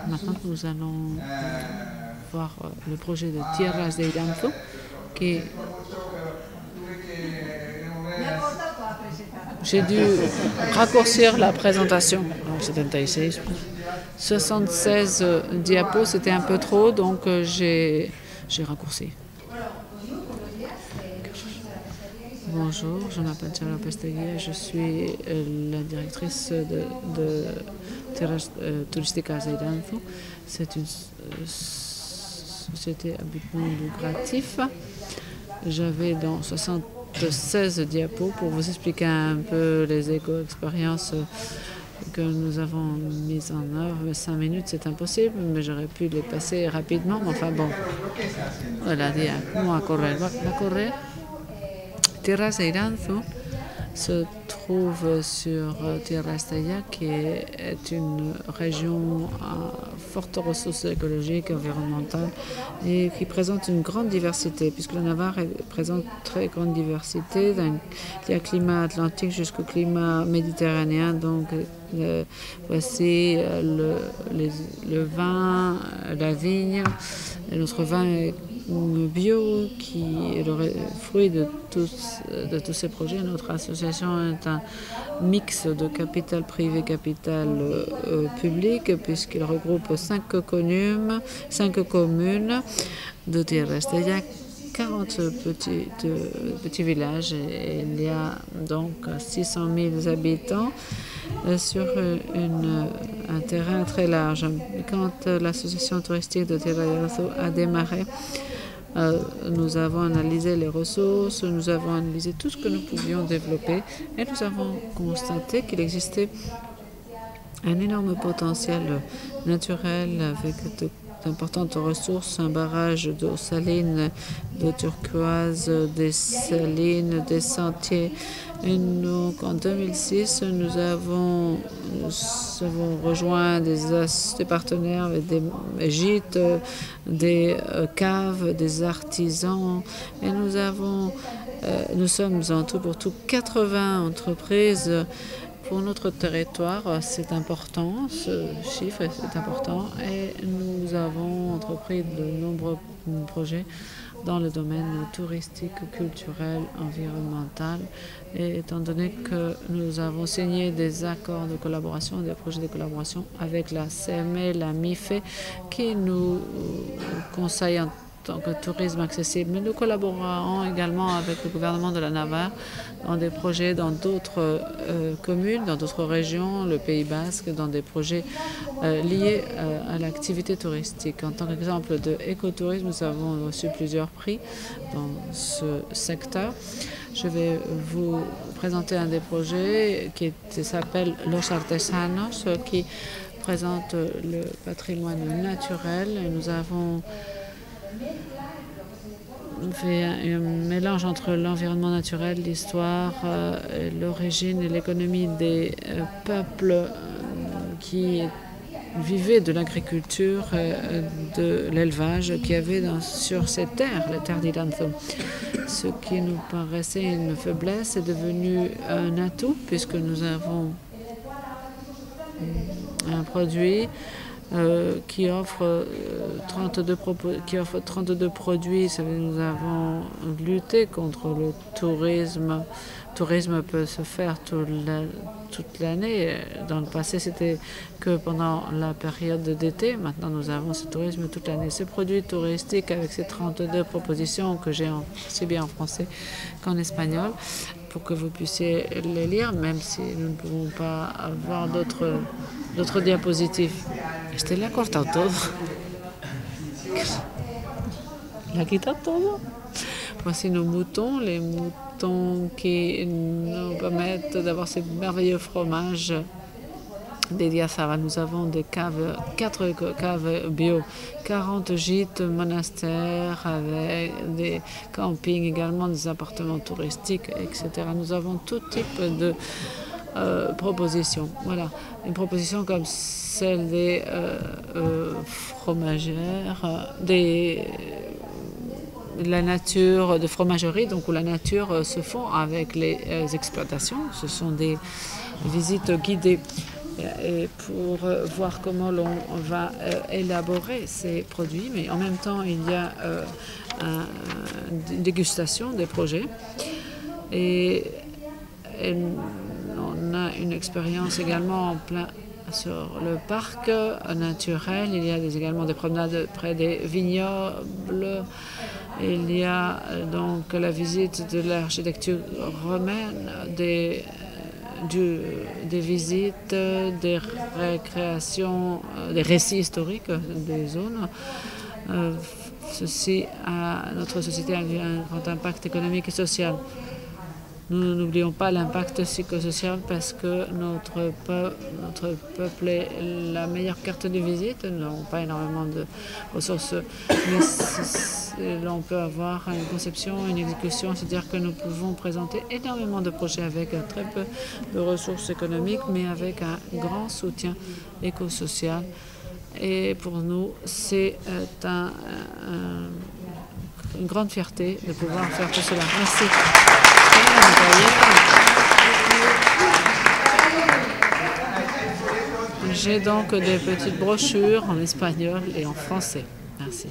Maintenant, nous allons voir le projet de Tierras de Iranzo, qui j'ai dû raccourcir la présentation. C'est un taille 76 diapos, c'était un peu trop, donc j'ai raccourci. Bonjour, je m'appelle Chara Pestegui, je suis la directrice de Tierras Turísticas de Iranzo. C'est une société à but non lucratif. J'avais dans 76 diapos pour vous expliquer un peu les éco-expériences que nous avons mises en œuvre. 5 minutes, c'est impossible, mais j'aurais pu les passer rapidement. Enfin bon, voilà, vamos a correr. Tierras de Iranzo se trouve sur Tierras de Ella, qui est une région à fortes ressources écologiques et environnementales et qui présente une grande diversité, puisque le Navarre présente une très grande diversité. Il y a climat atlantique jusqu'au climat méditerranéen, donc voici le vin, la vigne. Et notre vin est bio, qui est le fruit de tous ces projets. Notre association est un mix de capital privé, capital public, puisqu'il regroupe 5 communes de Tierras de Ella, 40 petits villages, et il y a donc 600 000 habitants sur un terrain très large. Quand l'association touristique de Tierras de Iranzo a démarré, nous avons analysé les ressources, nous avons analysé tout ce que nous pouvions développer et nous avons constaté qu'il existait un énorme potentiel naturel avec d'importantes ressources, un barrage d'eau saline, d'eau turquoise, des salines, des sentiers. Et donc en 2006, nous avons rejoint des partenaires, des gîtes, des caves, des artisans, et nous sommes en tout pour tout 80 entreprises. Pour notre territoire, c'est important, ce chiffre est important, et nous avons entrepris de nombreux projets dans le domaine touristique, culturel, environnemental. Et étant donné que nous avons signé des accords de collaboration, des projets de collaboration avec la CME, la MIFE, qui nous conseille en tant que tourisme accessible. Mais nous collaborons également avec le gouvernement de la Navarre dans des projets dans d'autres communes, dans d'autres régions, le Pays Basque, dans des projets liés à l'activité touristique. En tant qu'exemple de écotourisme, nous avons reçu plusieurs prix dans ce secteur. Je vais vous présenter un des projets qui s'appelle Los Artesanos, qui présente le patrimoine naturel. Et nous avons fait un mélange entre l'environnement naturel, l'histoire, l'origine et l'économie des peuples qui vivaient de l'agriculture, de l'élevage qui avaient sur ces terres, les terres d'Iranzo. Ce qui nous paraissait une faiblesse est devenu un atout, puisque nous avons un produit qui offre 32 produits. Nous avons lutté contre le tourisme. Le tourisme peut se faire toute l'année. Dans le passé, c'était que pendant la période d'été. Maintenant, nous avons ce tourisme toute l'année. Ces produits touristiques avec ces 32 propositions que j'ai aussi bien en français qu'en espagnol, pour que vous puissiez les lire, même si nous ne pouvons pas avoir d'autres diapositives. Este le ha cortado todo. Le ha quitado todo. Voici nos moutons, les moutons qui nous permettent d'avoir ces merveilleux fromages des Diazava. Nous avons 4 caves bio, 40 gîtes, monastères, avec des campings, également des appartements touristiques, etc. Nous avons tout type de propositions. Voilà, une proposition comme celle des fromagères, la nature de fromagerie, donc où la nature se fond avec les exploitations. Ce sont des visites guidées et pour voir comment l'on va élaborer ces produits. Mais en même temps, il y a une dégustation des projets. Et on a une expérience également sur le parc naturel. Il y a également des promenades près des vignobles. Il y a donc la visite de l'architecture romaine, des visites, des récréations, des récits historiques des zones. Notre société a eu un grand impact économique et social. Nous n'oublions pas l'impact psychosocial parce que notre peuple est la meilleure carte de visite. Nous n'avons pas énormément de ressources, mais l'on peut avoir une conception, une exécution, c'est-à-dire que nous pouvons présenter énormément de projets avec très peu de ressources économiques, mais avec un grand soutien éco-social. Et pour nous, c'est une grande fierté de pouvoir faire tout cela. Merci. J'ai donc des petites brochures en espagnol et en français. Merci.